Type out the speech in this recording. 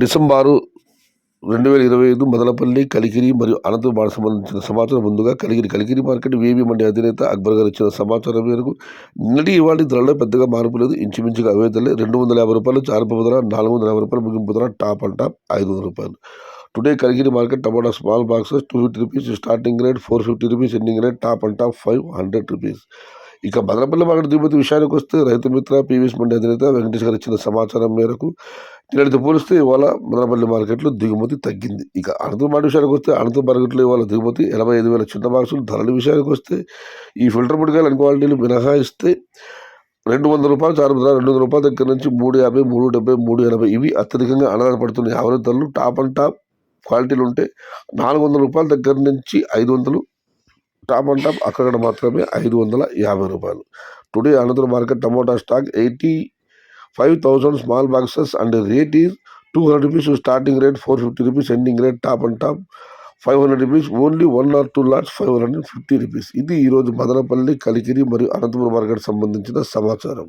December 2025 Madanapalle, Kalikiri మరియు అనంతపురం సంబంధించిన సమాచారం. ముందుగా కలికిరి మార్కెట్ వేబీ మండి అధినేత అక్బర్ గారు ఇచ్చిన సమాచారం మేరకు నిన్నటి ఇవాళ ధరలో పెద్దగా మార్పు లేదు. ఇంచుమించుగా అవే ధరలే. 250 రూపాయలు చారుపు ధర, 450 రూపాయలు ముగింపు ధర, టాప్ అండ్ టాప్ 500 రూపాయలు. Today Kalikiri market tomato small boxes 250 rupees starting rate, 450 rupees ending rate, top and top 500 rupees. ఇక మదనపల్లి మార్కెట్ దిగుమతి విషయానికి వస్తే రైతు మిత్ర పీవీఎస్ మండి అధినేత వెంకటేష్ గారు ఇచ్చిన సమాచారం మేరకు నిన్నటితో పోలిస్తే ఇవాళ మదనపల్లి మార్కెట్లో దిగుమతి తగ్గింది. ఇక అనంతపురం మార్కెట్ విషయానికి వస్తే అనంతపురం మార్కెట్లో ఇవాళ దిగుమతి 85,000 చిన్న బాక్సులు. ధరల విషయానికి వస్తే ఈ ఫిల్టర్ ముడికాయలు అన్ని క్వాలిటీలు మినహాయిస్తే 200 రూపాయలు చారు ధర, 200 రూపాయల దగ్గర నుంచి 350, 370, 380 ఇవి అత్యధికంగా ఆధారపడుతున్న యావరేజ్ ధరలు. టాప్ అండ్ టాప్ క్వాలిటీలు ఉంటే 400 రూపాయల దగ్గర నుంచి 500, టాప్ అండ్ టాప్ అక్కడ మాత్రమే 550 రూపాయలు. Today Anantapur market tomato stock 85,000 small boxes and rate is 200 rupees starting rate, 450 rupees ending rate, top and top 500 rupees. Only 1 or 2 lots 550 rupees. ఇది ఈరోజు మదనపల్లి, కలికిరి మరియు అనంతపురం మార్కెట్ సంబంధించిన సమాచారం.